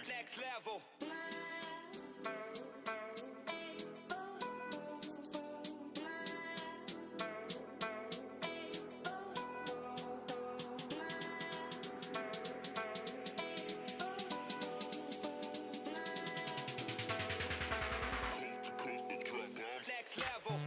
Next level. Next level.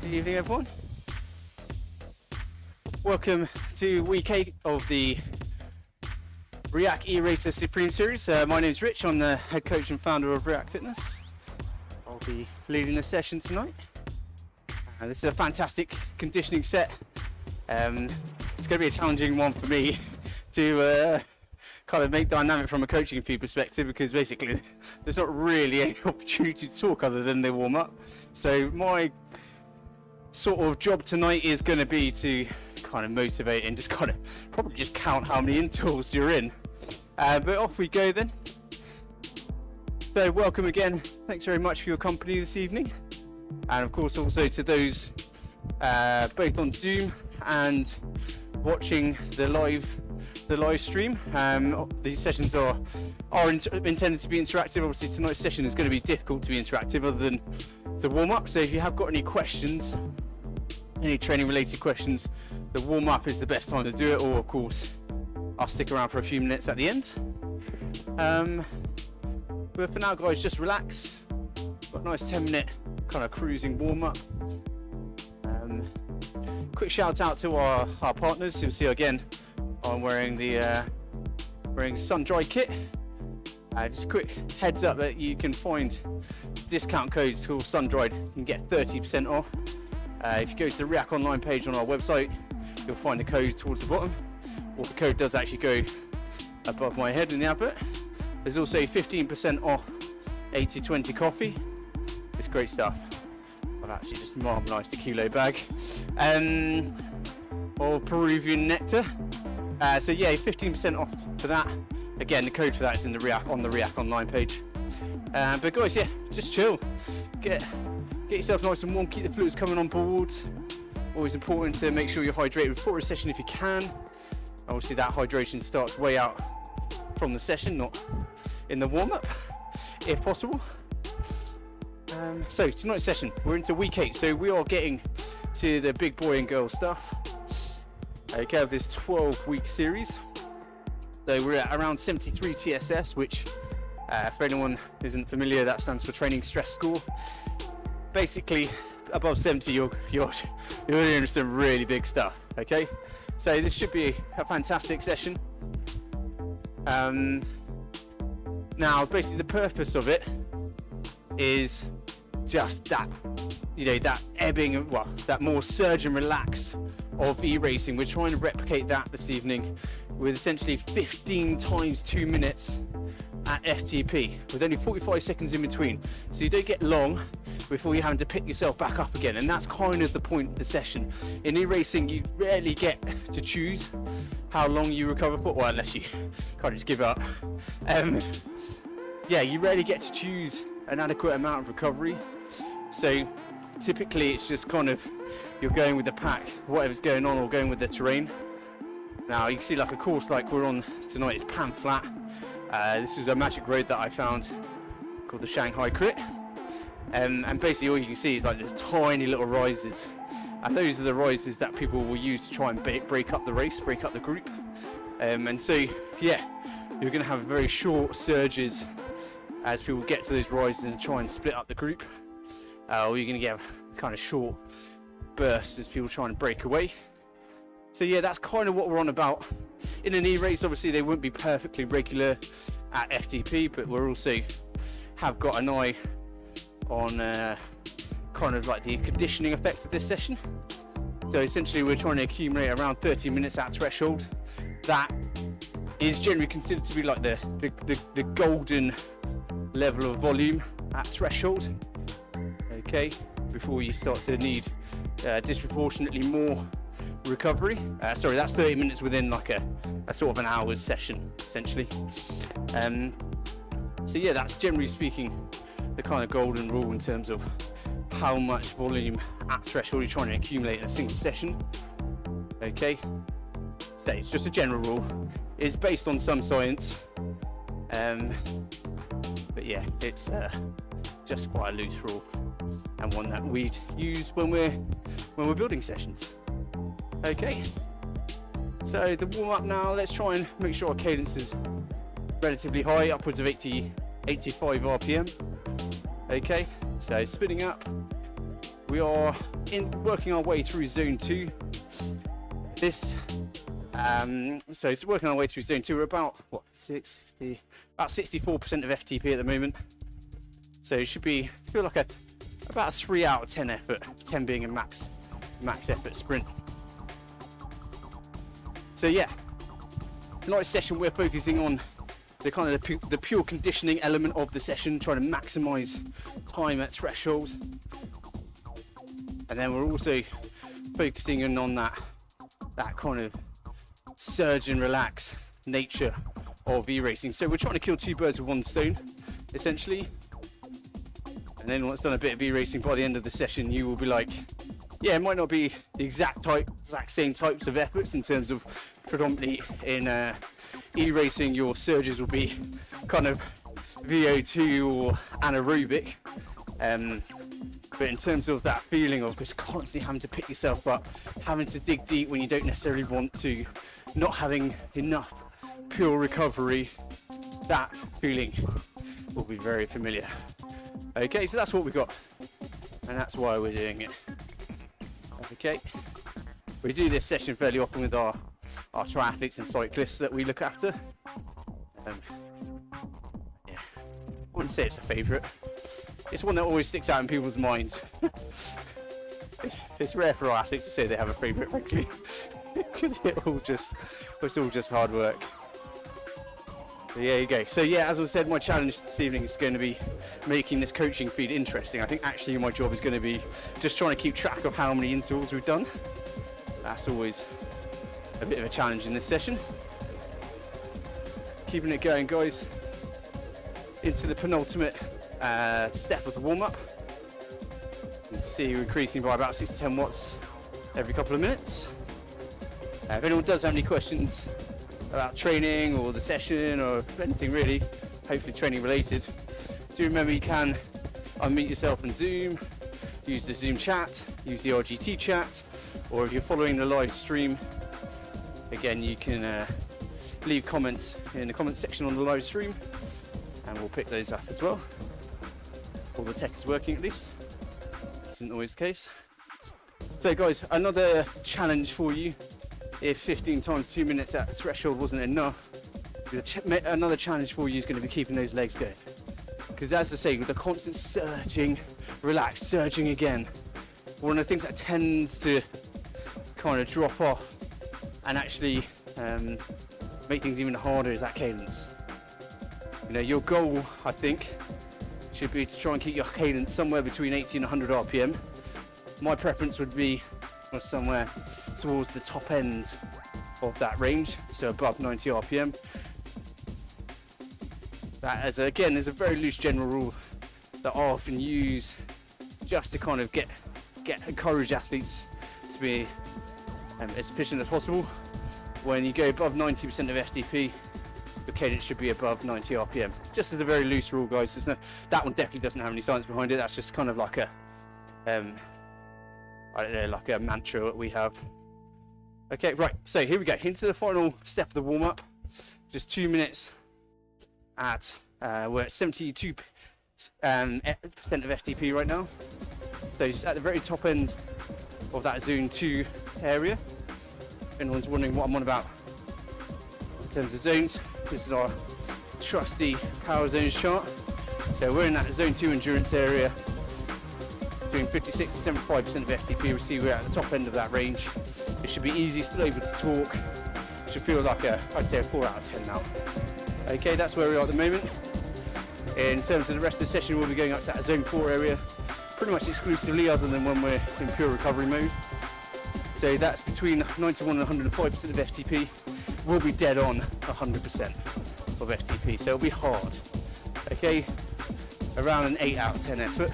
Good evening, everyone. Welcome to week 8 of the RIAK E-Racer Supreme Series. My name is Rich. I'm the head coach and founder of RIAK Fitness. I'll be leading the session tonight. This is a fantastic conditioning set. It's going to be a challenging one for me to kind of make dynamic from a coaching fee perspective, because basically there's not really any opportunity to talk other than the warm up. So my sort of job tonight is going to be to kind of motivate and just kind of probably just count how many intervals you're in. But off we go then. So welcome again. Thanks very much for your company this evening. And of course also to those both on Zoom and watching the live the live stream. These sessions are intended to be interactive. Obviously tonight's session is going to be difficult to be interactive other than the warm-up. So if you have got any questions, any training related questions, the warm-up is the best time to do it, or of course I'll stick around for a few minutes at the end. But for now guys, just relax. Got a nice 10-minute kind of cruising warm-up. Quick shout out to our partners. You'll see again I'm wearing the sun-dried kit. Just a quick heads up that you can find discount codes called sun-dried. You can get 30% off. If you go to the RIAK online page on our website, you'll find the code towards the bottom. Or the code does actually go above my head in the advert. There's also 15% off 80/20 coffee. It's great stuff. I've actually just marmalised a kilo bag. Or Peruvian nectar. So yeah, 15% off for that. Again, the code for that is in the RIAK online page. But guys, yeah, just chill. Get yourself nice and warm. Keep the fluids coming on board. Always important to make sure you're hydrated before a session if you can. Obviously, that hydration starts way out from the session, not in the warm-up, if possible. So tonight's session, we're into week 8, so we are getting to the big boy and girl stuff. Okay, of this 12-week series. So we're at around 73 TSS, which for anyone who isn't familiar, that stands for Training Stress Score. Basically, above 70, you're doing some really big stuff. Okay, so this should be a fantastic session. Now, basically, the purpose of it is just that, that ebbing, that more surge and relax of e-racing. We're trying to replicate that this evening with essentially 15 times 2 minutes at FTP with only 45 seconds in between, so you don't get long before you're having to pick yourself back up again. And that's kind of the point of the session. In e-racing, you rarely get to choose how long you recover for, well, unless you can't just give up. Yeah, you rarely get to choose an adequate amount of recovery. So typically it's just kind of, you're going with the pack, whatever's going on, or going with the terrain. Now you can see like a course like we're on tonight is Pan Flat. This is a magic road that I found called the Shanghai Crit. And basically all you can see is like there's tiny little rises. And those are the rises that people will use to try and break up the race, break up the group. And so, yeah, you're going to have very short surges as people get to those rises and try and split up the group. Or you're going to get kind of short bursts as people try and break away. So yeah, that's kind of what we're on about. In an e-race, obviously they wouldn't be perfectly regular at FTP, but we're also have got an eye on kind of like the conditioning effects of this session. So essentially we're trying to accumulate around 30 minutes at threshold. That is generally considered to be like the golden level of volume at threshold. Okay, before you start to need disproportionately more recovery. Sorry, that's 30 minutes within like a sort of an hour's session, essentially. So yeah, that's generally speaking the kind of golden rule in terms of how much volume at threshold you're trying to accumulate in a single session. Okay, so it's just a general rule. It's based on some science, but yeah, it's just quite a loose rule, and one that we'd use when we're building sessions. Okay, so the warm up now, let's try and make sure our cadence is relatively high, upwards of 85 RPM. Okay, so spinning up, we are working our way through zone 2. This, so it's working our way through zone 2. We're about about 64% of FTP at the moment. So it should be feel like about a 3 out of 10 effort, 10 being a max effort sprint. So yeah, tonight's session we're focusing on the kind of the pure conditioning element of the session, trying to maximize time at threshold. And then we're also focusing in on that kind of surge and relax nature of e-racing. So we're trying to kill two birds with one stone, essentially. And then once done a bit of e-racing, by the end of the session, you will be like, yeah, it might not be the exact same types of efforts in terms of predominantly in e-racing, your surges will be kind of VO2 or anaerobic. But in terms of that feeling of just constantly having to pick yourself up, having to dig deep when you don't necessarily want to, not having enough pure recovery, that feeling will be very familiar. Okay, so that's what we've got, and that's why we're doing it. Okay, we do this session fairly often with our triathletes and cyclists that we look after. Yeah, I wouldn't say it's a favourite. It's one that always sticks out in people's minds. It's rare for our athletes to say they have a favourite, frankly, because it's all just hard work. But there you go. So yeah, as I said, my challenge this evening is going to be making this coaching feed interesting. I think actually my job is going to be just trying to keep track of how many intervals we've done. That's always a bit of a challenge in this session. Keeping it going, guys, into the penultimate step of the warm-up. You can see we're increasing by about 6 to 10 watts every couple of minutes. If anyone does have any questions about training or the session or anything really, hopefully training related, do remember you can unmute yourself in Zoom, use the Zoom chat, use the RGT chat, or if you're following the live stream, again you can leave comments in the comments section on the live stream and we'll pick those up as well. All the tech is working at least, which isn't always the case. So guys, another challenge for you. If 15 times 2 minutes at threshold wasn't enough, another challenge for you is going to be keeping those legs going. Because as I say, with the constant surging, relax, surging again, one of the things that tends to kind of drop off and actually make things even harder is that cadence. You know, your goal, I think, should be to try and keep your cadence somewhere between 80 and 100 RPM. My preference would be somewhere towards the top end of that range, so above 90 RPM. That, as again, is a very loose general rule that I often use just to kind of encourage athletes to be as efficient as possible. When you go above 90% of FTP, the cadence should be above 90 RPM. Just as a very loose rule, guys. That one definitely doesn't have any science behind it. That's just kind of like a, I don't know, like a mantra that we have. Okay, right. So here we go. Into the final step of the warm-up. Just 2 minutes at we're at 72% of FTP right now. So it's at the very top end of that zone 2 area. If anyone's wondering what I'm on about in terms of zones, this is our trusty power zones chart. So we're in that zone 2 endurance area, doing 56 to 75% of FTP. We see we're at the top end of that range. It should be easy, still able to talk. Should feel like I'd say a 4 out of 10 now. Okay, that's where we are at the moment. In terms of the rest of the session, we'll be going up to that zone 4 area, pretty much exclusively, other than when we're in pure recovery mode. So that's between 91 and 105% of FTP. We'll be dead on 100% of FTP, so it'll be hard. Okay, around an 8 out of 10 effort.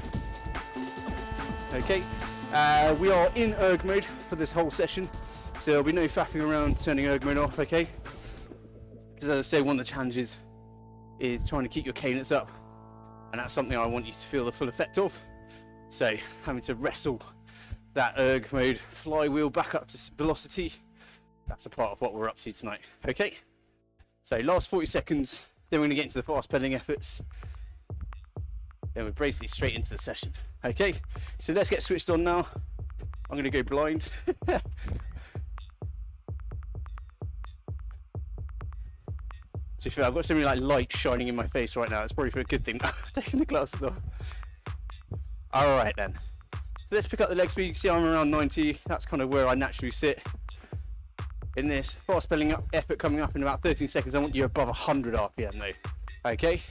Okay, we are in erg mode for this whole session, so there'll be no faffing around turning erg mode off, okay? Because as I say, one of the challenges is trying to keep your cadence up, and that's something I want you to feel the full effect of. So having to wrestle that erg mode flywheel back up to velocity, that's a part of what we're up to tonight. Okay, so last 40 seconds, then we're going to get into the fast pedaling efforts, then we're basically straight into the session. Okay, so let's get switched on now. I'm going to go blind. To be fair, I've got so many like lights shining in my face right now. It's probably for a good thing. Taking the glasses off. All right then. So let's pick up the leg speed. You can see I'm around 90. That's kind of where I naturally sit. In this fast pedaling up effort coming up in about 13 seconds, I want you above 100 RPM though. Okay.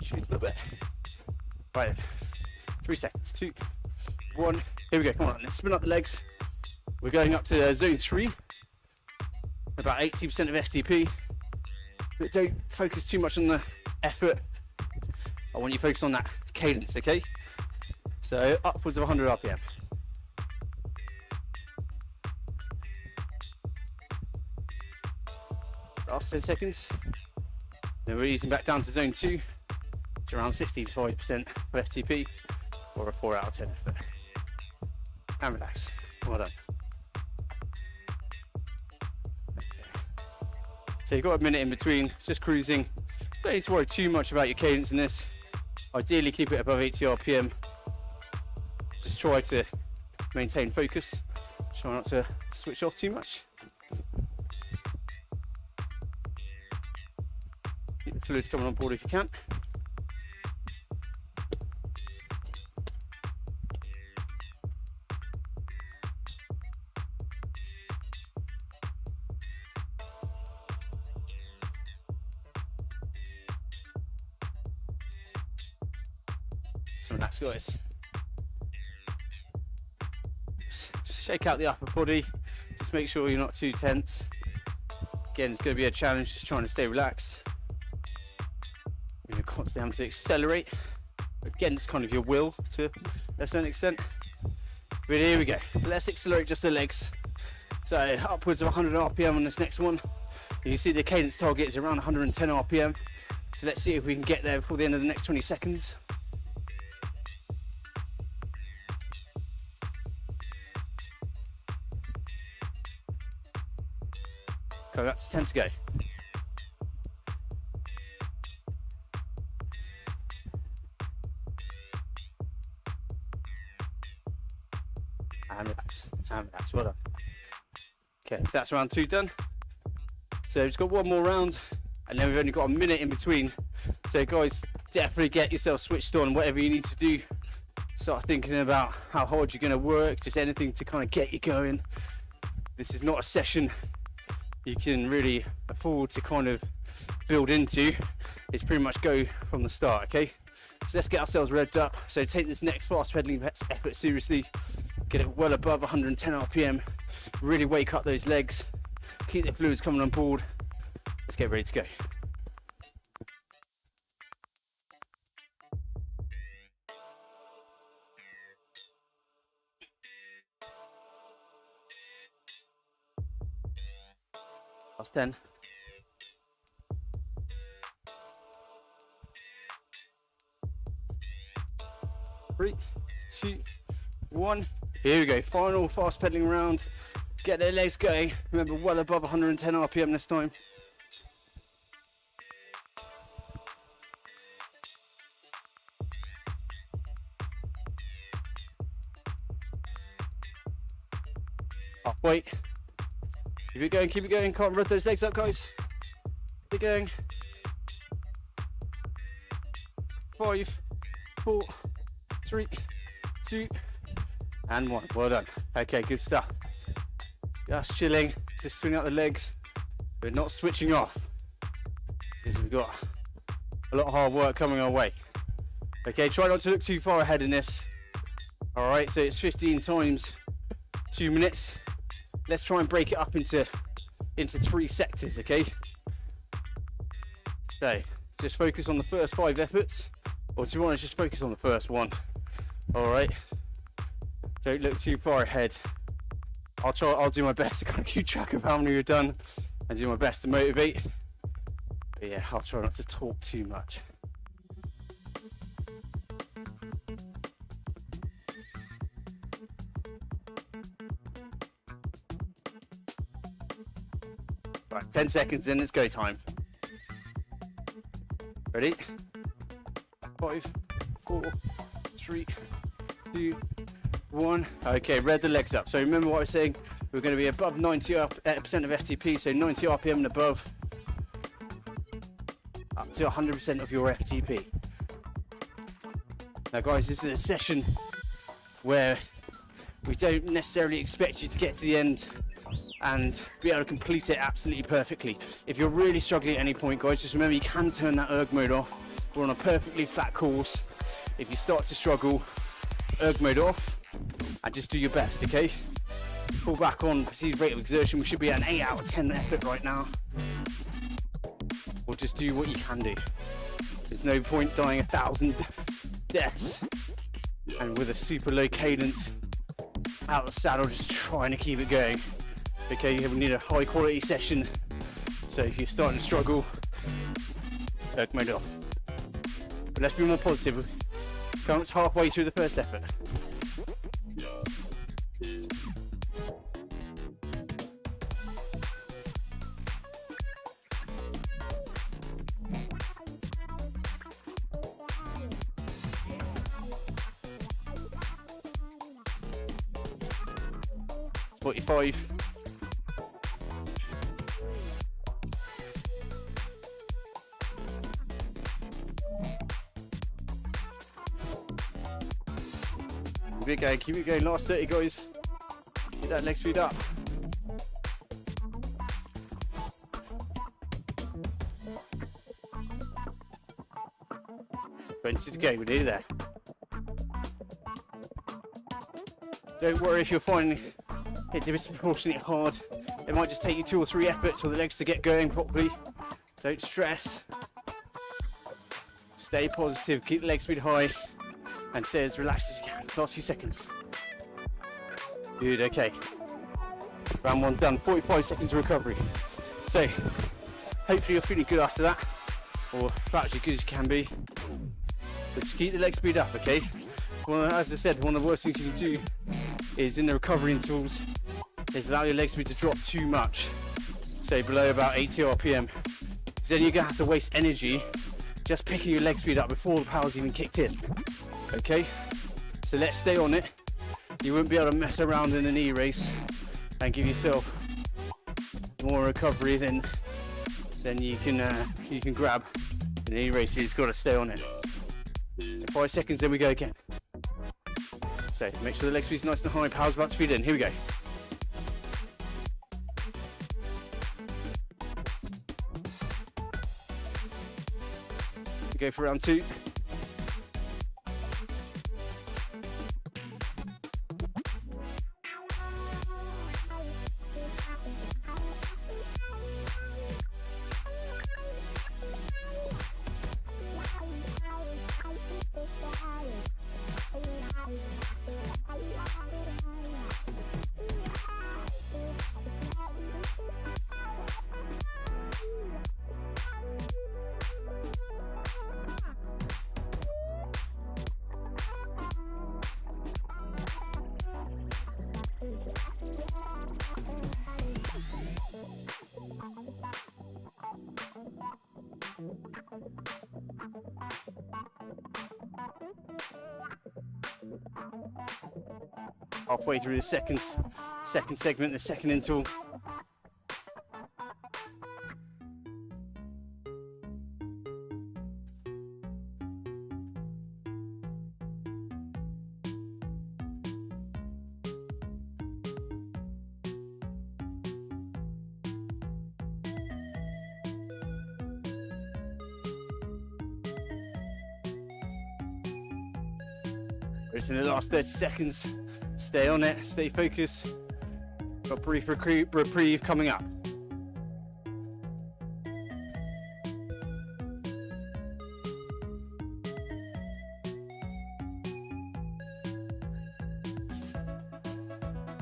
Shoot a little bit. Right then. 3 seconds. 2, 1. Here we go. Come on. Let's spin up the legs. We're going up to zone 3. About 80% of FTP. But don't focus too much on the effort. I want you to focus on that cadence, okay? So upwards of 100 RPM. last 10 seconds. Then we're easing back down to zone 2, to around 65% of FTP, or a 4 out of 10 effort. And relax. Well done. Okay. So you've got a minute in between, just cruising. Don't need to worry too much about your cadence in this. Ideally keep it above 80 RPM. Just try to maintain focus. Try not to switch off too much. Keep the fluids coming on board if you can. So relax, guys. Just shake out the upper body. Just make sure you're not too tense. Again, it's going to be a challenge just trying to stay relaxed. You're constantly having to accelerate against kind of your will to a certain extent. But here we go. Let's accelerate just the legs. So upwards of 100 RPM on this next one. You see the cadence target is around 110 RPM. So let's see if we can get there before the end of the next 20 seconds. Okay, that's 10 to go. And relax, well done. Okay, so that's round 2 done. So we've got one more round, and then we've only got a minute in between. So guys, definitely get yourself switched on, whatever you need to do. Start thinking about how hard you're gonna work, just anything to kind of get you going. This is not a session you can really afford to kind of build into. It's pretty much go from the start, okay? So let's get ourselves revved up. So take this next fast pedaling effort seriously. Get it well above 110 RPM. Really wake up those legs. Keep the fluids coming on board. Let's get ready to go. Last 10. 3, 2, 1. Here we go. Final fast pedaling round. Get their legs going. Remember, well above 110 RPM this time. Halfway. Keep it going, keep it going. Can't rub those legs up, guys. Keep it going. 5, 4, 3, 2, and 1. Well done. Okay, good stuff. Just chilling, just swing out the legs, but not switching off, because we've got a lot of hard work coming our way. Okay, try not to look too far ahead in this. All right, so it's 15 times 2 minutes. Let's try and break it up into 3 sectors, okay? So just focus on the first 5 efforts, or to be honest, just focus on the first one. All right, don't look too far ahead. I'll do my best to kind of keep track of how many you've done and do my best to motivate. But yeah, I'll try not to talk too much. Right, 10 seconds in, it's go time. Ready? 5, 4, 3, 2, 1. Okay, rev the legs up. So remember what I was saying, we're going to be above 90% of FTP, so 90 RPM and above, up to 100% of your FTP. Now guys, this is a session where we don't necessarily expect you to get to the end and be able to complete it absolutely perfectly. If you're really struggling at any point, guys, just remember you can turn that erg mode off. We're on a perfectly flat course. If you start to struggle, erg mode off and just do your best, okay? Pull back on perceived rate of exertion. We should be at an 8 out of 10 effort right now. Or just do what you can do. There's no point dying 1,000 deaths and with a super low cadence out of the saddle, just trying to keep it going. Okay, we need a high quality session So if you're starting to struggle, don't mind it off. But let's be more positive. Counts halfway through the first effort. It's 45. Keep it going, last 30 guys. Get that leg speed up. 20 to go, we're nearly there. Don't worry if you're finding it disproportionately hard. It might just take you 2 or 3 efforts for the legs to get going properly. Don't stress. Stay positive, keep the leg speed high, and stay as relaxed as you can. Last few seconds. Good, okay. Round 1 done, 45 seconds of recovery. So, hopefully you're feeling good after that, or about as good as you can be. But just keep the leg speed up, okay? Well, as I said, one of the worst things you can do is in the recovery intervals is allow your leg speed to drop too much, say below about 80 RPM. Because then you're gonna have to waste energy just picking your leg speed up before the power's even kicked in. Okay? So let's stay on it. You won't be able to mess around in an E-race and give yourself more recovery than you can grab in an E-race. You've got to stay on it. 5 seconds, then we go again. So make sure the leg speed's nice and high. Power's about to feed in. Here we go. We go for round 2. Halfway through the second segment, the second interval. It's in the last 30 seconds. Stay on it, stay focused. Got a brief reprieve coming up.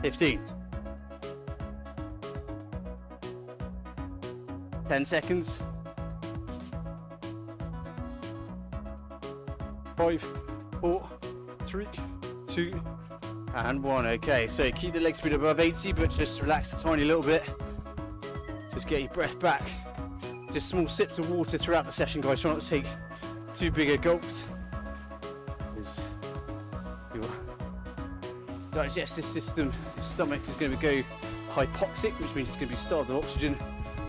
$15. 10 seconds. 5, 4, 3, 2, and 1. Okay, so keep the leg speed above 80, but just relax a tiny little bit. Just get your breath back. Just small sips of water throughout the session, guys. Try not to take too big a gulps, because your digestive system, your stomach is going to go hypoxic, which means it's going to be starved of oxygen.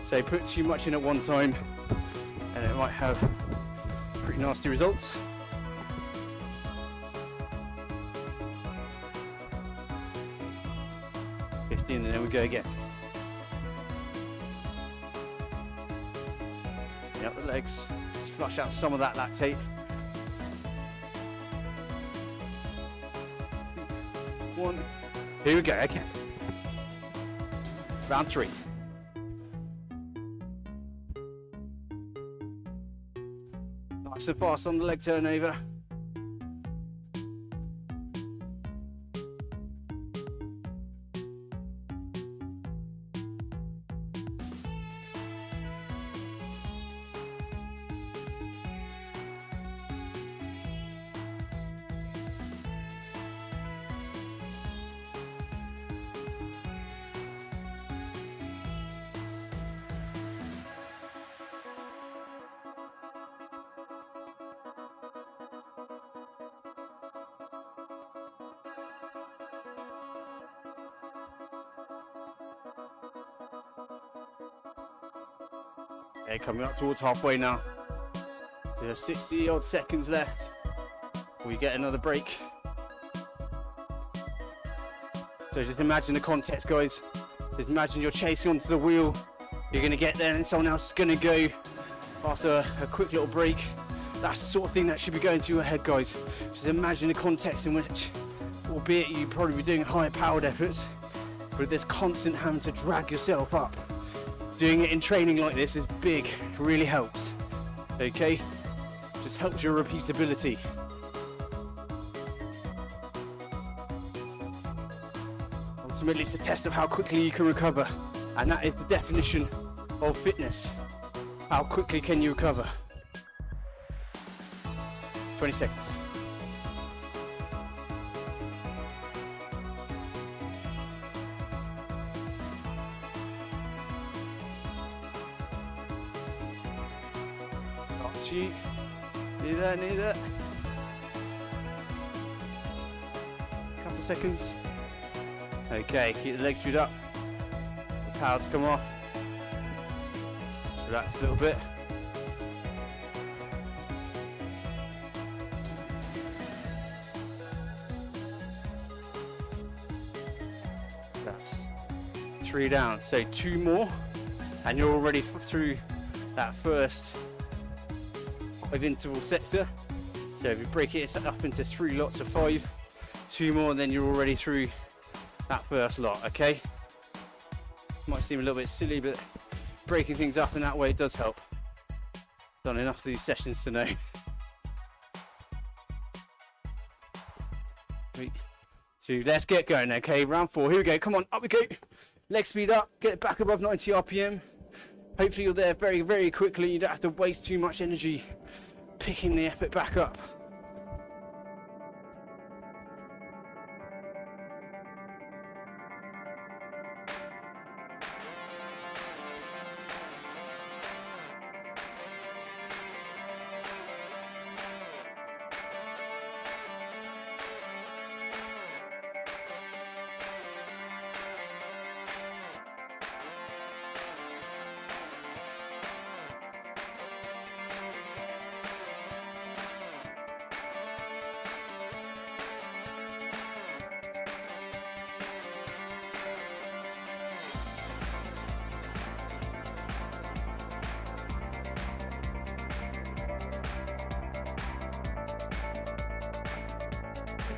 So put too much in at one time, and it might have pretty nasty results. 15, and then we go again. Up the legs, just flush out some of that lactate. 1, here we go, okay. Round 3. Nice and fast on the leg turnover. Okay, coming up towards halfway now. There's 60 odd seconds left. We get another break. So just imagine the context, guys. Just imagine you're chasing onto the wheel. You're gonna get there and someone else is gonna go after a quick little break. That's the sort of thing that should be going through your head, guys. Just imagine the context in which, albeit you probably be doing higher powered efforts, but this constant having to drag yourself up. Doing it in training like this is big, really helps. Okay? Just helps your repeatability. Ultimately, it's a test of how quickly you can recover, and that is the definition of fitness. How quickly can you recover? 20 seconds. Last sheet. Near that. Couple of seconds. Okay, keep the leg speed up. The power to come off. Just relax a little bit. That's 3 down. So 2 more, and you're already through that first 5 interval sector. So if you break it up into 3 lots of 5, 2 more, and then you're already through that first lot. Okay, might seem a little bit silly, but breaking things up in that way does help. Done enough of these sessions to know. 3, 2, let's get going. Okay, round 4, here we go. Come on, up we go. Leg speed up, get it back above 90 RPM. Hopefully you're there very, very quickly. You don't have to waste too much energy picking the effort back up.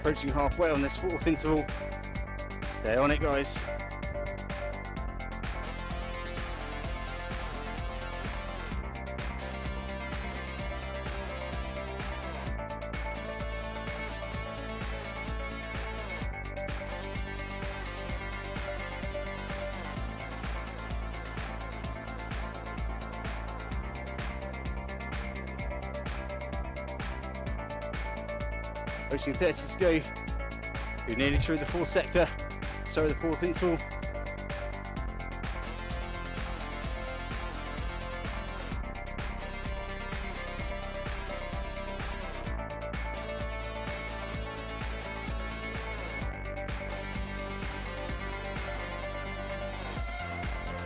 Approaching halfway on this 4th interval. Stay on it, guys. Approaching 30 to go. You're nearly through the 4th sector. Sorry, the 4th interval.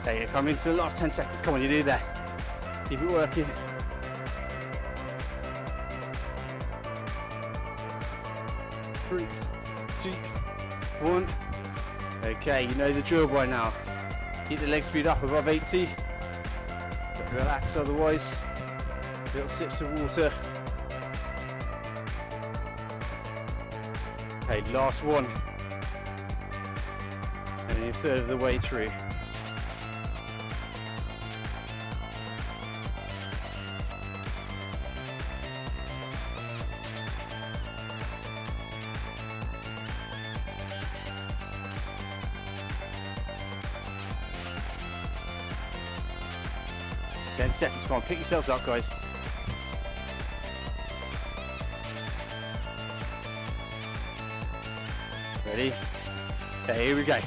Okay, you're coming to the last 10 seconds. Come on, you do that. Keep it working. 3, 2, 1. Okay, you know the drill by now. Keep the leg speed up above 80. Don't relax otherwise. Little sips of water. Okay, last one. And you're 1/3 of the way through. Ten seconds, come on, pick yourselves up, guys. Ready? Okay, here we go.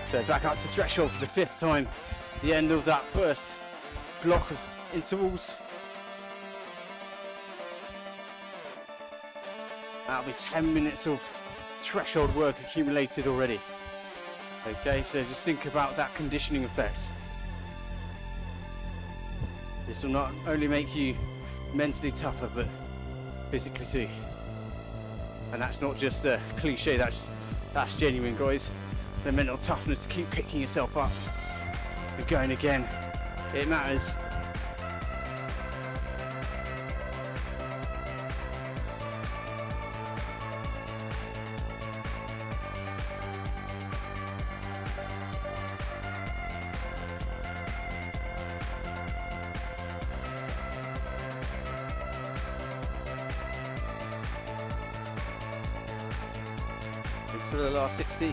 So back up to threshold for the 5th time. The end of that first block of intervals. That'll be 10 minutes of threshold work accumulated already. Okay, so just think about that conditioning effect. This will not only make you mentally tougher, but physically too. And that's not just a cliche, that's genuine, guys. The mental toughness to keep picking yourself up and going again. It matters. Into the last 60.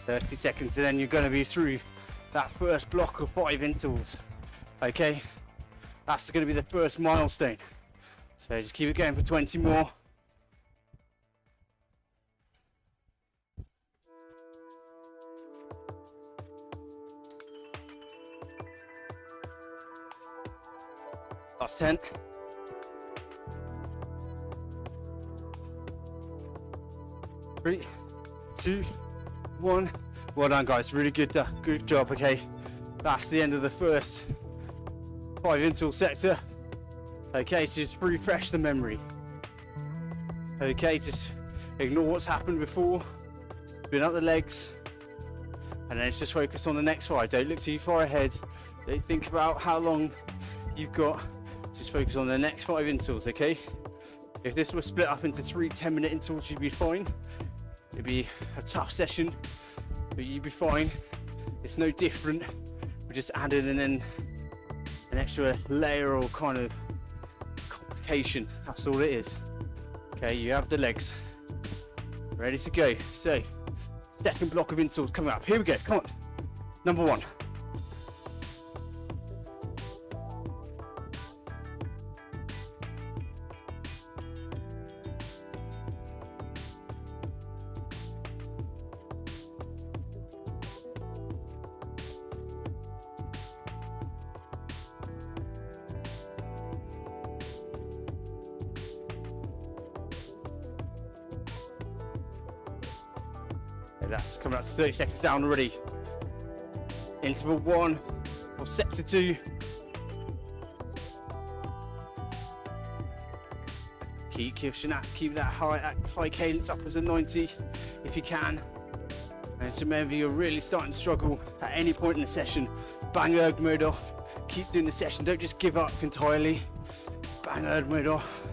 "30 seconds, and then you're going to be through that first block of 5 intervals. Okay, that's going to be the first milestone. So just keep it going for 20 more. Last 10. Three, two, 1. Well done, guys. Really good job. Okay, that's the end of the first 5 interval sector. Okay, so just refresh the memory. Okay, just ignore what's happened before, spin up the legs, and then just focus on the next 5. Don't look too far ahead. Don't think about how long you've got. Just focus on the next 5 intervals. Okay, if this was split up into 3 10-minute intervals, you'd be fine. It'd be a tough session, but you'd be fine. It's no different. We just added in an extra layer or kind of complication. That's all it is. Okay, you have the legs ready to go. So, second block of intervals coming up. Here we go. Come on. Number 1. That's coming up to 30 seconds down already. Interval 1 or sector 2. Keep that high cadence upwards of 90 if you can. And just remember, you're really starting to struggle at any point in the session. Bang erg mode off. Keep doing the session. Don't just give up entirely. Bang erg mode off,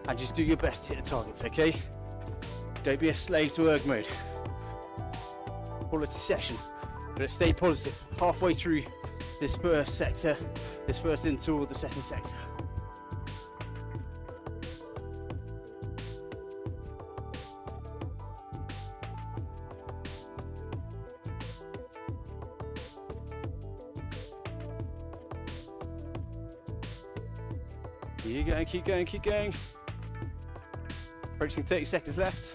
and just do your best to hit the targets. Okay? Don't be a slave to erg mode. Quality session, but stay positive. Halfway through this first sector, this first interval, the second sector. Keep going, keep going, keep going. Approaching 30 seconds left.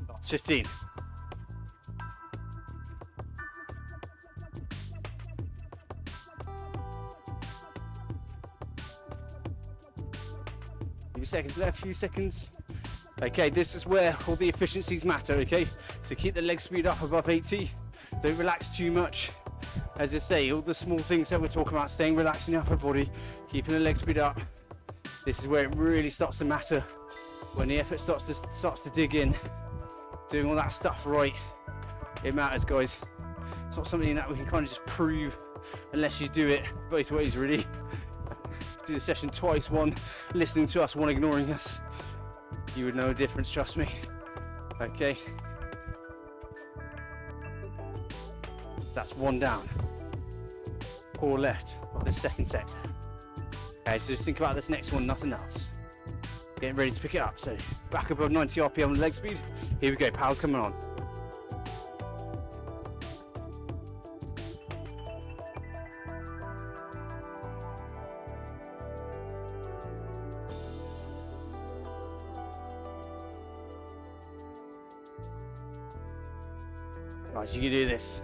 Last 15. Few seconds left, few seconds. Okay, this is where all the efficiencies matter, okay? So keep the leg speed up above 80. Don't relax too much. As I say, all the small things that we're talking about, staying relaxed in the upper body, keeping the leg speed up. This is where it really starts to matter. When the effort starts to dig in, doing all that stuff right, it matters, guys. It's not something that we can kind of just prove unless you do it both ways, really. Do the session twice, one listening to us, one ignoring us. You would know a difference, trust me. Okay. That's one down. or left of the second sector. Okay, so just think about this next one, nothing else. Getting ready to pick it up. So back above 90 RPM on the leg speed. Here we go, power's coming on. Right, so you can do this.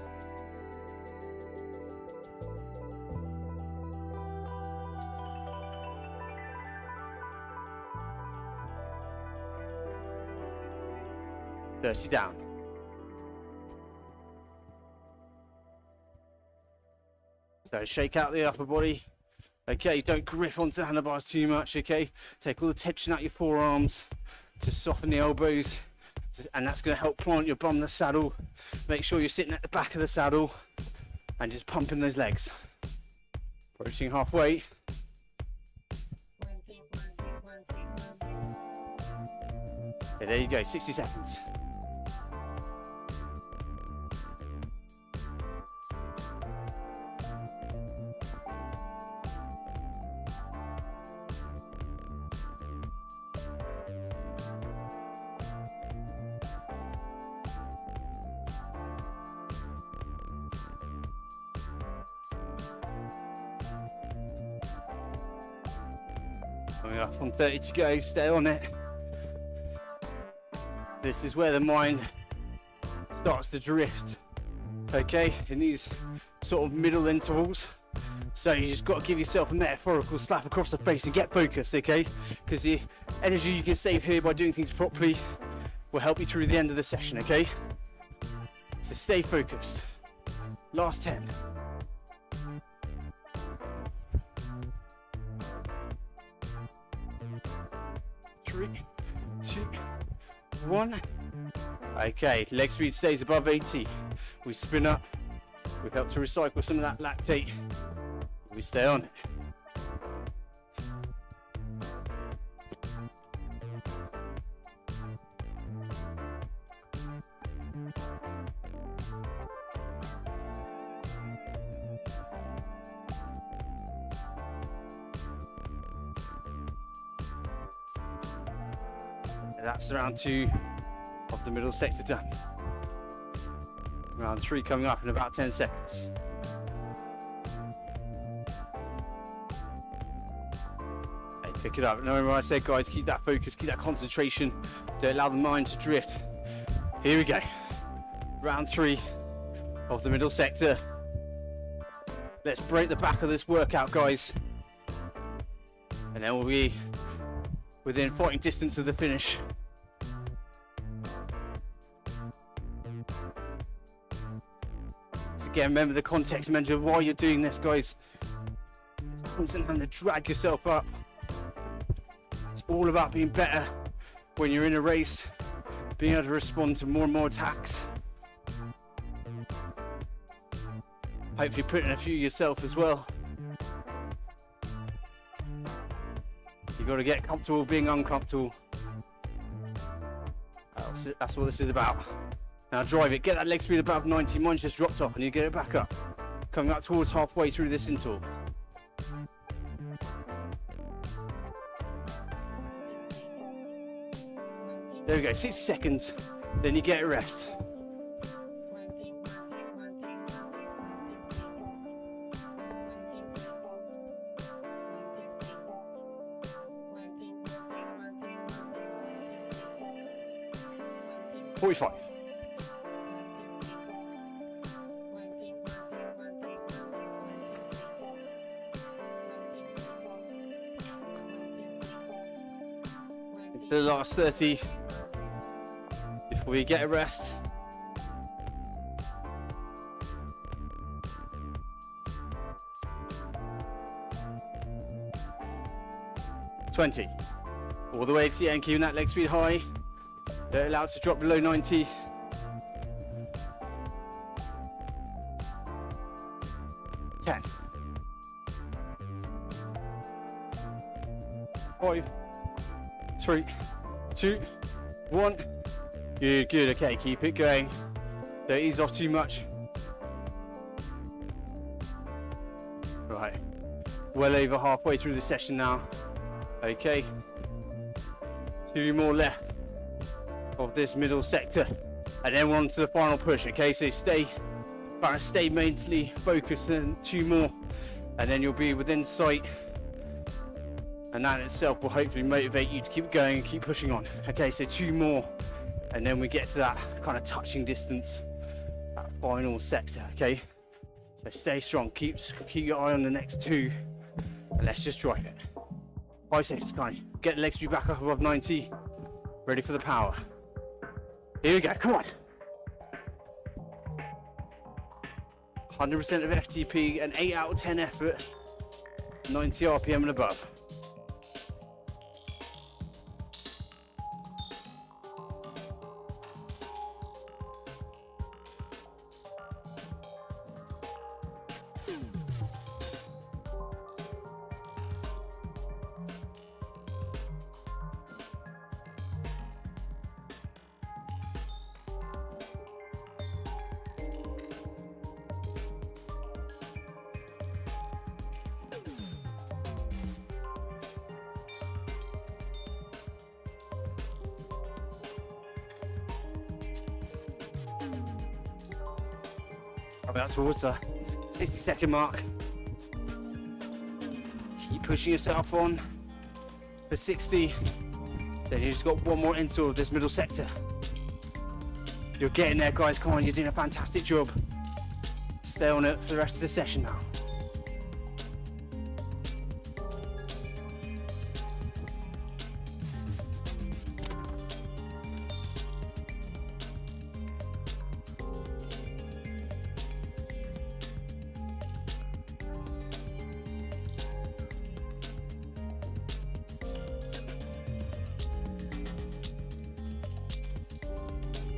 Sit down. So shake out the upper body. Okay, don't grip onto the handlebars too much, okay? Take all the tension out your forearms. Just soften the elbows. And that's going to help plant your bum in the saddle. Make sure you're sitting at the back of the saddle. And just pumping those legs. Approaching halfway. Okay, there you go, 60 seconds. Coming up on 30 to go, stay on it. This is where the mind starts to drift, okay, in these sort of middle intervals. So you just got to give yourself a metaphorical slap across the face and get focused, okay? Because the energy you can save here by doing things properly will help you through the end of the session, okay? So stay focused. Last 10. 3, 2, 1. Okay, leg speed stays above 80. We spin up. We help to recycle some of that lactate. We stay on it. That's round 2 of the middle sector done. Round 3 coming up in about 10 seconds. Hey, pick it up. Remember what I said, guys, keep that focus, keep that concentration. Don't allow the mind to drift. Here we go. Round 3 of the middle sector. Let's break the back of this workout, guys. And then we'll be within fighting distance of the finish. So again, remember the context, mention why you're doing this, guys. It's constantly having to drag yourself up. It's all about being better when you're in a race, being able to respond to more and more attacks. Hopefully putting a few yourself as well. You've got to get comfortable being uncomfortable. That's what this is about. Now drive it, get that leg speed above 90, mine's just dropped off and you get it back up. Coming up towards halfway through this interval. There we go, 60 seconds, then you get a rest. .45. Into the last 30 before we get a rest. .20. All the way to the end, keeping that leg speed high. They're allowed to drop below 90. 10. 5, 3, 2, 1. Good, good. Okay, keep it going. Don't ease off too much. Right, well over halfway through the session now. Okay, 2 more left of this middle sector, and then we're on to the final push. Okay, so stay mentally focused, and 2 more, and then you'll be within sight, and that in itself will hopefully motivate you to keep going and keep pushing on. Okay, so 2 more, and then we get to that kind of touching distance, that final sector. Okay, so stay strong, keep your eye on the next 2, and let's just drive it. 5 seconds, kind. Get the leg speed back up above 90. Ready for the power. Here we go, come on. 100% of FTP, an 8 out of 10 effort, 90 RPM and above. About towards the 60-second mark. Keep pushing yourself on for 60. Then you just got 1 more into this middle sector. You're getting there, guys. Come on, you're doing a fantastic job. Stay on it for the rest of the session now.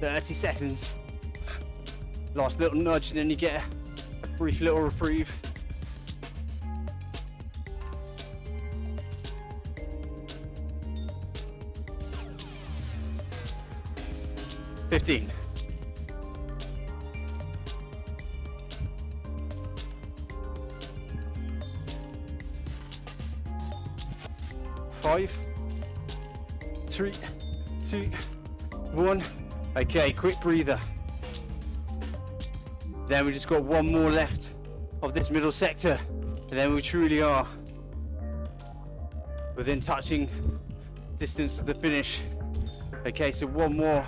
.30 seconds. Last little nudge, and then you get a brief little reprieve. $15. Five, 3, 2, 1. Okay, quick breather. Then we just got 1 more left of this middle sector, and then we truly are within touching distance of the finish. Okay, so 1 more,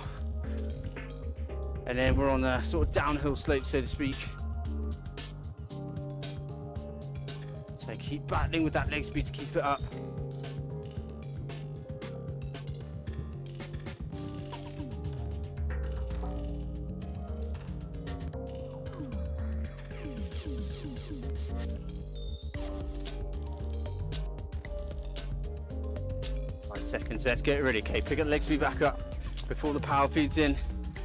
and then we're on a sort of downhill slope, so to speak. So keep battling with that leg speed to keep it up. Seconds, let's get ready. Okay, pick up the leg speed back up before the power feeds in.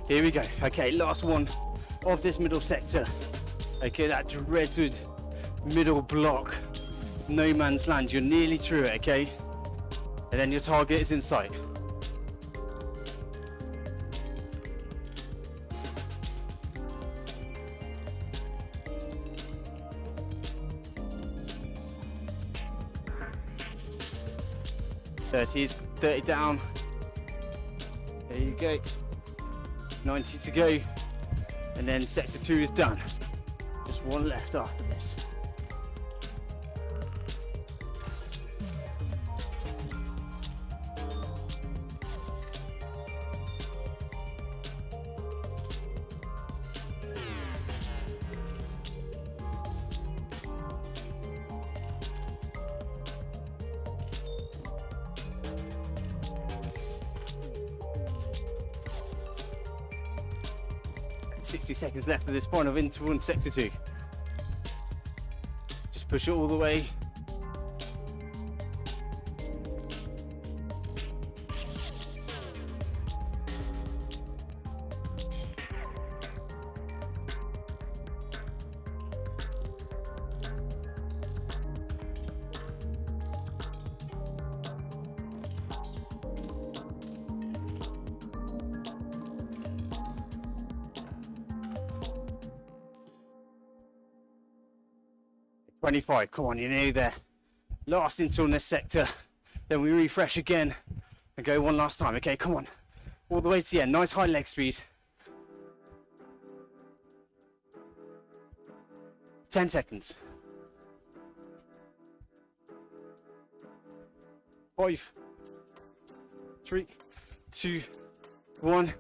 Here we go. Okay, last one of this middle sector. Okay, that dreaded middle block, no man's land. You're nearly through it, okay? And then your target is in sight. Is 30 down. There you go. 90 to go. And then sector 2 is done. Just 1 left after this. Seconds left of this final interval in sector 2. Just push it all the way. 25. Come on, you're nearly there. Last interval in this sector. Then we refresh again and go one last time. Okay, come on. All the way to the end. Nice high leg speed. 10 seconds. 5, 3, 2, 1.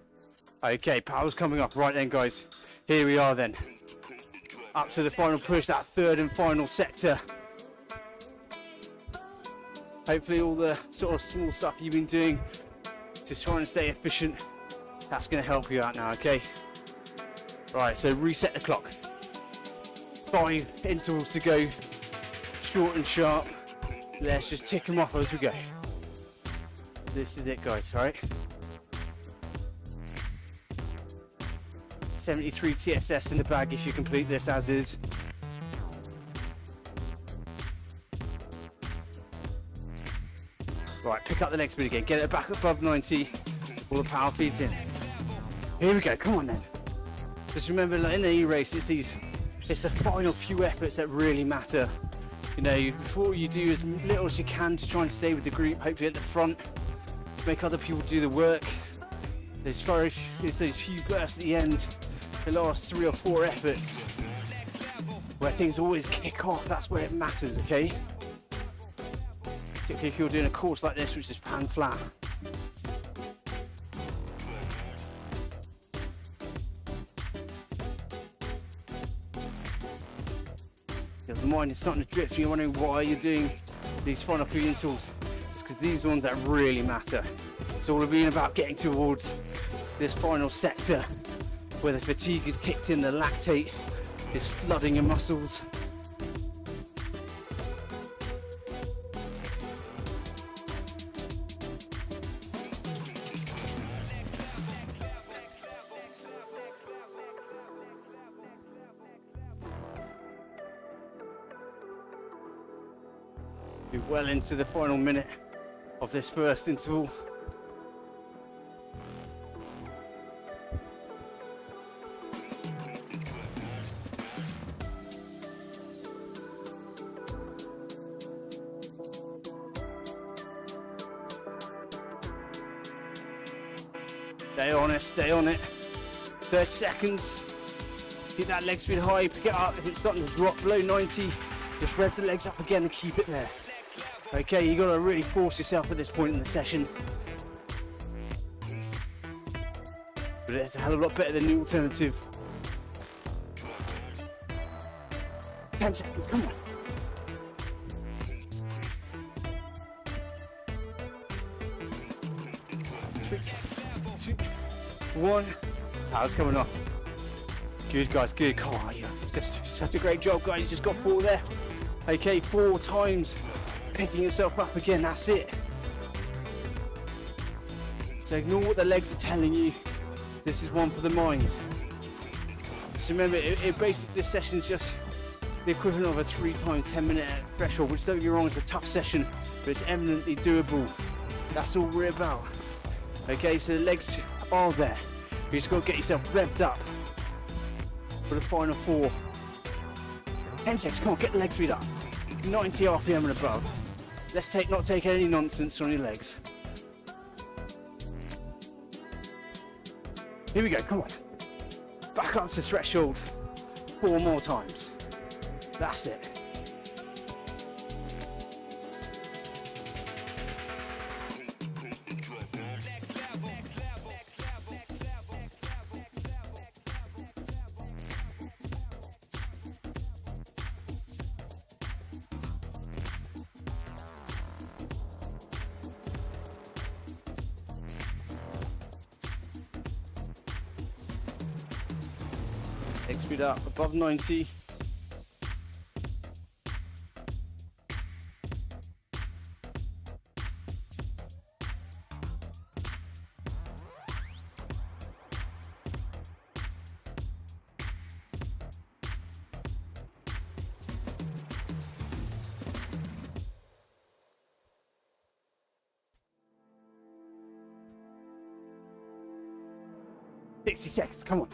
Okay, power's coming up. Right then, guys. Here we are then. Up to the final push, that third and final sector. Hopefully all the sort of small stuff you've been doing to try and stay efficient, that's going to help you out now, okay? Right, so reset the clock. 5 intervals to go, short and sharp. Let's just tick them off as we go. This is it, guys, right? 73 TSS in the bag if you complete this as is. Right, pick up the leg speed again, get it back above 90, all the power feeds in. Here we go, come on then. Just remember, like in the e-race, it's the final few efforts that really matter. You know, before you do as little as you can to try and stay with the group, hopefully at the front, make other people do the work. There's those few bursts at the end, the last 3 or 4 efforts, where things always kick off, that's where it matters, okay? Particularly if you're doing a course like this, which is pan flat. If the mind is starting to drift and you're wondering why you're doing these final few intervals, it's because these ones that really matter. It's all been about getting towards this final sector where the fatigue is kicked in, the lactate is flooding your muscles. We're well into the final minute of this first interval. Stay on it. 30 seconds. Keep that leg speed high, pick it up. If it's starting to drop below 90, just rev the legs up again and keep it there. Okay, you got to really force yourself at this point in the session. But it's a hell of a lot better than the alternative. 10 seconds, come on. 3, 2, 1. Power's coming off. Good, guys, good. Come on, yeah. It's just such a great job, guys. You just got 4 there. Okay, 4 times. Picking yourself up again, that's it. So ignore what the legs are telling you. This is one for the mind. So remember, it basically, this session is just the equivalent of a 3 times 10 minute threshold, which don't get me wrong, is a tough session, but it's eminently doable. That's all we're about. Okay, so the legs are there. You just got to get yourself revved up for the final 4. 10 seconds, come on, get the leg speed up. 90 RPM and above. Let's not take any nonsense on your legs. Here we go, come on. Back up to threshold 4 more times. That's it. Leg speed up above 90. .60 seconds, come on.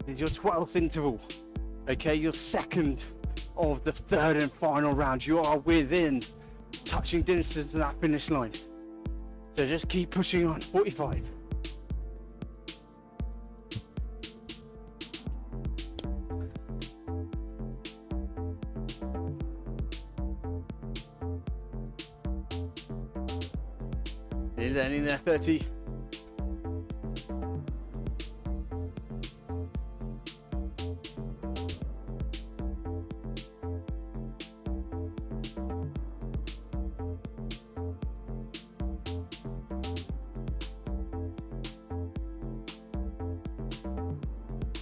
This is your 12th interval. Okay, your second of the third and final round. You are within touching distance to that finish line. So just keep pushing on. 45. In there, 30.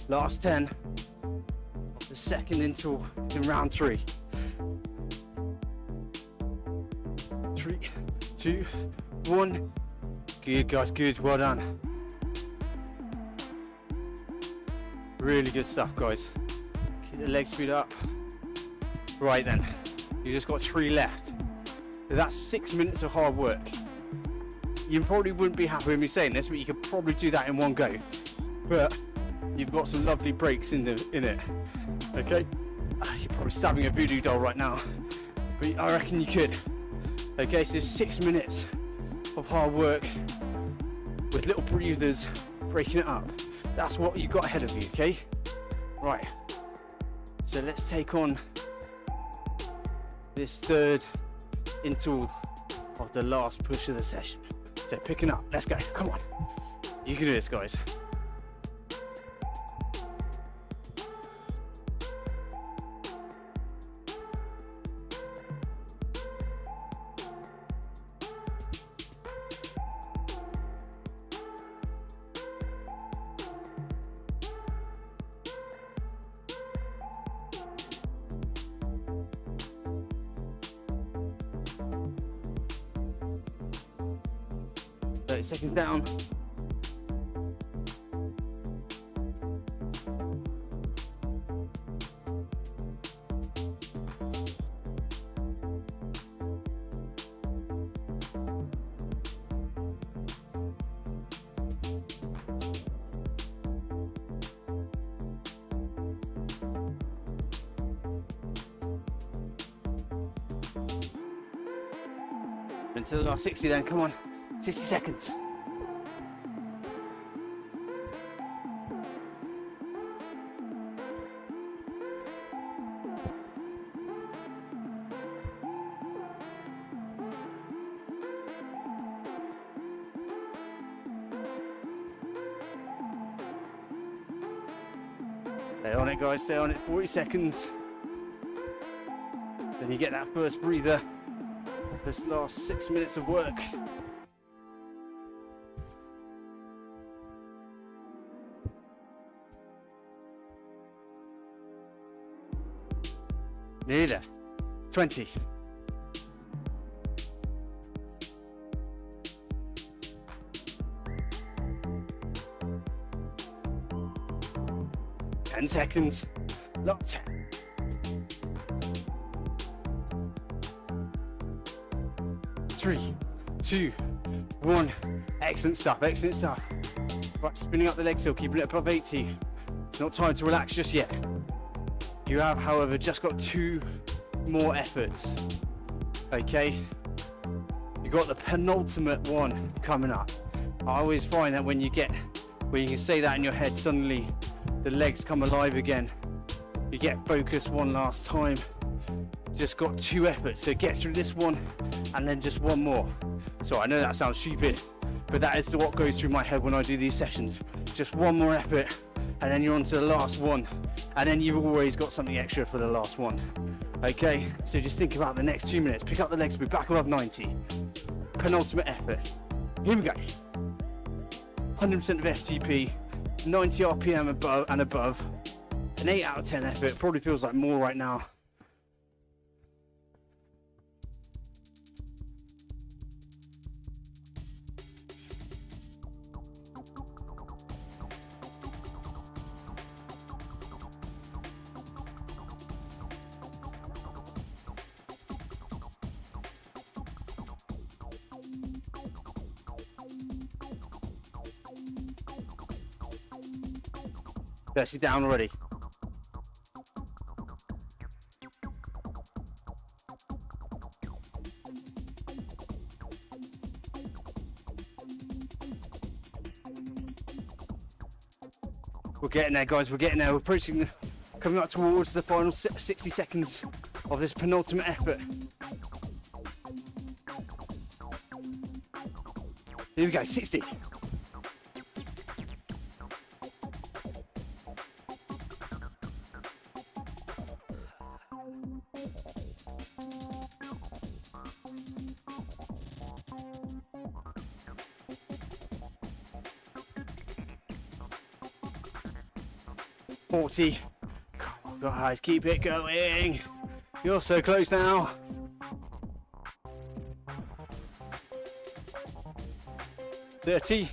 Last 10 of the second interval in round 3. 3, 2, 1. Good guys, good, well done. Really good stuff, guys. Keep the leg speed up. Right then, you just got 3 left. So that's 6 minutes of hard work. You probably wouldn't be happy with me saying this, but you could probably do that in one go. But you've got some lovely breaks in it. Okay? You're probably stabbing a voodoo doll right now, but I reckon you could. Okay, so 6 minutes of hard work with little breathers, breaking it up. That's what you've got ahead of you, okay? Right, so let's take on this third interval of the last push of the session. So picking up, let's go, come on. You can do this, guys. Seconds down. Into the last 60 then, come on. 60 seconds. Stay on it, guys, stay on it. 40 seconds. Then you get that first breather. This last 6 minutes of work. Nearly there. 20. Seconds. Not 10. 3, 2, 1. Excellent stuff, excellent stuff. Right, spinning up the leg still, keeping it above 80. It's not time to relax just yet. You have, however, just got 2 more efforts. Okay? You got the penultimate one coming up. I always find that when you can say that in your head, suddenly the legs come alive again. You get focused one last time. Just got 2 efforts, so get through this one and then just one more. So I know that sounds stupid, but that is what goes through my head when I do these sessions. Just one more effort and then you're on to the last one, and then you've always got something extra for the last one. Okay, so just think about the next 2 minutes. Pick up the leg speed back above 90. Penultimate effort. Here we go. 100% of FTP, 90 RPM above, an 8 out of 10 effort. Probably feels like more right now. 30 down already. We're getting there, guys. We're getting there. We're approaching, coming up towards the final 60 seconds of this penultimate effort. Here we go, 60. Come on, guys, keep it going. You're so close now. 30.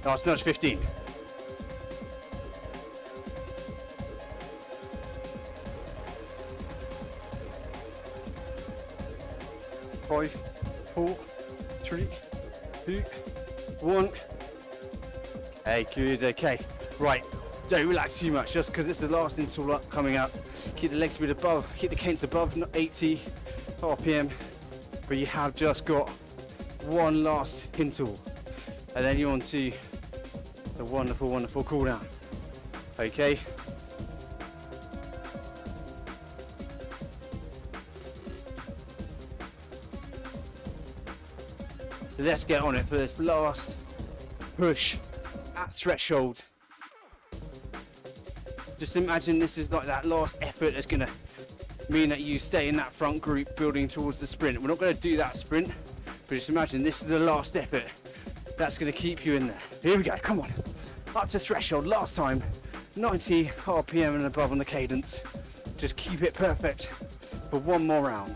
Last nudge, 15. 5, 4, 3, 2, 1. Hey, good, okay. Right, don't relax too much just because it's the last interval up coming up. Keep the legs a bit above, keep the cadence above 80 RPM, but you have just got one last interval. And then you're on to the wonderful, wonderful cool down. Okay. Let's get on it for this last push at threshold. Just imagine this is like that last effort that's going to mean that you stay in that front group building towards the sprint. We're not going to do that sprint, but just imagine this is the last effort that's going to keep you in there. Here we go, come on. Up to threshold, last time, 90 RPM and above on the cadence. Just keep it perfect for one more round.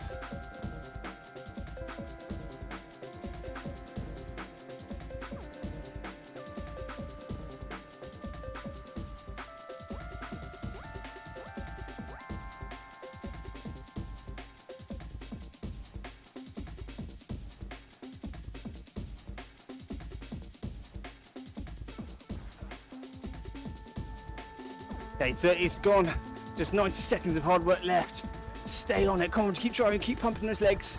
Okay, 30 is gone. Just 90 seconds of hard work left. Stay on it. Come on, keep driving, keep pumping those legs.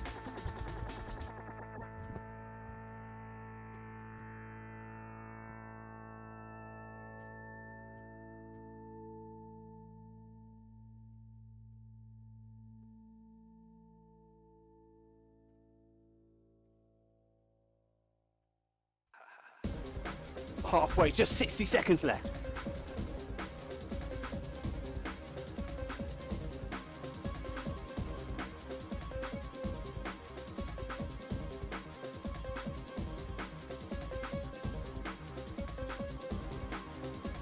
Halfway, just 60 seconds left.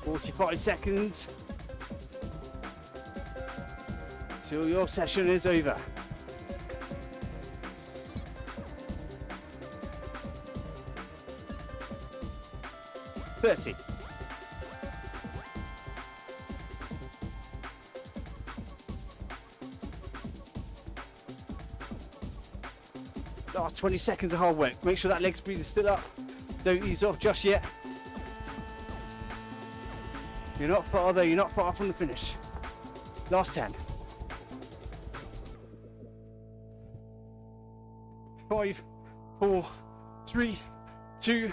45 seconds till your session is over. Last 20 seconds of hard work. Make sure that leg speed is still up. Don't ease off just yet. You're not far though, you're not far from the finish. Last 10. 5, 4, 3, 2.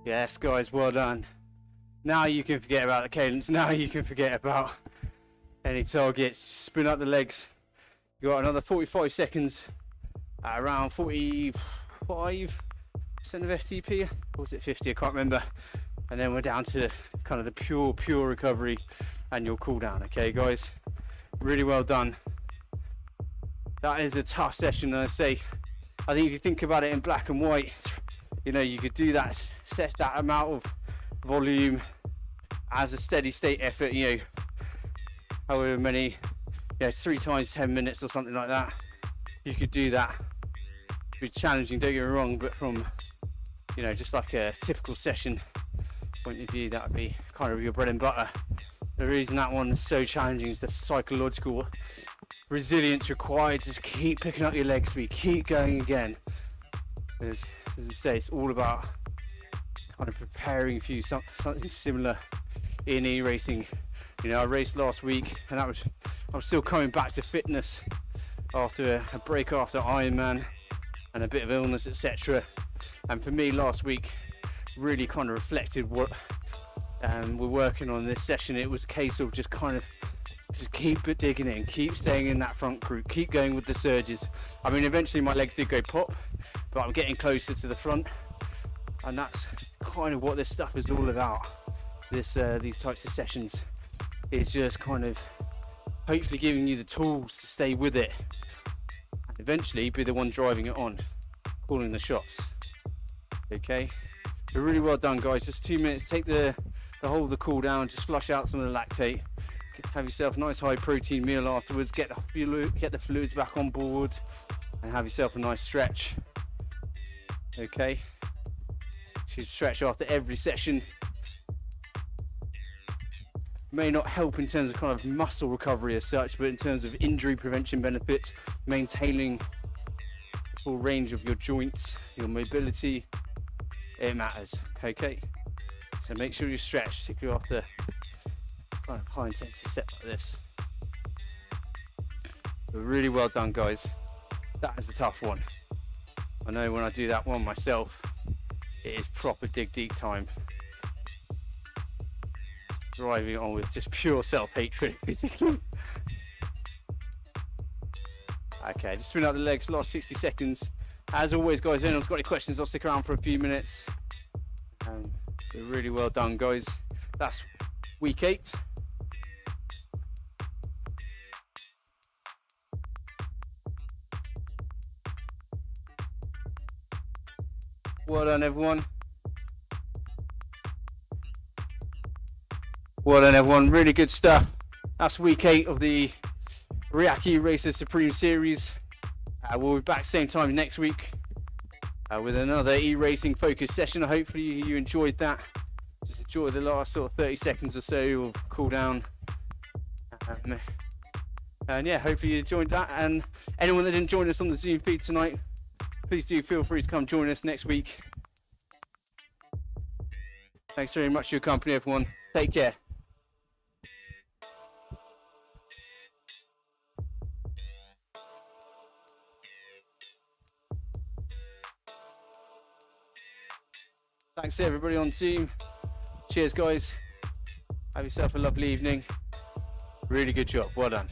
Yes, guys, well done. Now you can forget about the cadence. Now you can forget about any targets. Spin up the legs. You got another 45 seconds at around 45% of FTP. Or was it 50? I can't remember. And then we're down to kind of the pure recovery and your cool down. Okay, guys, really well done. That is a tough session, and I say, I think if you think about it in black and white, you know, you could do that, set that amount of volume as a steady state effort, you know, however many, 3 times 10 minutes or something like that. You could do that. It'd be challenging, don't get me wrong, but from, you know, just like a typical session point of view, that would be kind of your bread and butter. The reason that one is so challenging is the psychological resilience required to just keep picking up your leg speed, keep going again. Because, as I say, it's all about kind of preparing for you something similar in e-racing. You know, I raced last week, and I'm still coming back to fitness after a break after Ironman and a bit of illness, etc. And for me, last week really kind of reflected what we're working on this session. It was a case of just keep digging in, keep staying in that front group, keep going with the surges. I mean, eventually my legs did go pop, but I'm getting closer to the front, and that's kind of what this stuff is all about. These types of sessions is just kind of hopefully giving you the tools to stay with it and eventually be the one driving it on, calling the shots. Okay, but really well done, guys. Just 2 minutes. Take the whole of the cool down, just flush out some of the lactate, have yourself a nice high protein meal afterwards, get the fluids back on board, and have yourself a nice stretch. Okay, should stretch after every session. May not help in terms of kind of muscle recovery as such, but in terms of injury prevention benefits, maintaining the full range of your joints, your mobility, it matters. Okay, so make sure you stretch, particularly after kind of high intensity set like this. But really well done, guys. That is a tough one. I know when I do that one myself, it is proper dig deep time. Driving on with just pure self-hatred, basically. Okay, just spin out the legs, last 60 seconds. As always, guys, if anyone's got any questions, I'll stick around for a few minutes. Really well done, guys. That's week 8. Well done, everyone. Well done, everyone. Really good stuff. That's week 8 of the RIAK E-Racer Supreme Series. We'll be back same time next week with another e-racing focused session. Hopefully you enjoyed that. Just enjoy the last sort of 30 seconds or so of cool down. And yeah, hopefully you enjoyed that. And anyone that didn't join us on the Zoom feed tonight, please do feel free to come join us next week. Thanks very much for your company, everyone. Take care. Thanks to everybody on Zoom. Cheers, guys. Have yourself a lovely evening. Really good job. Well done.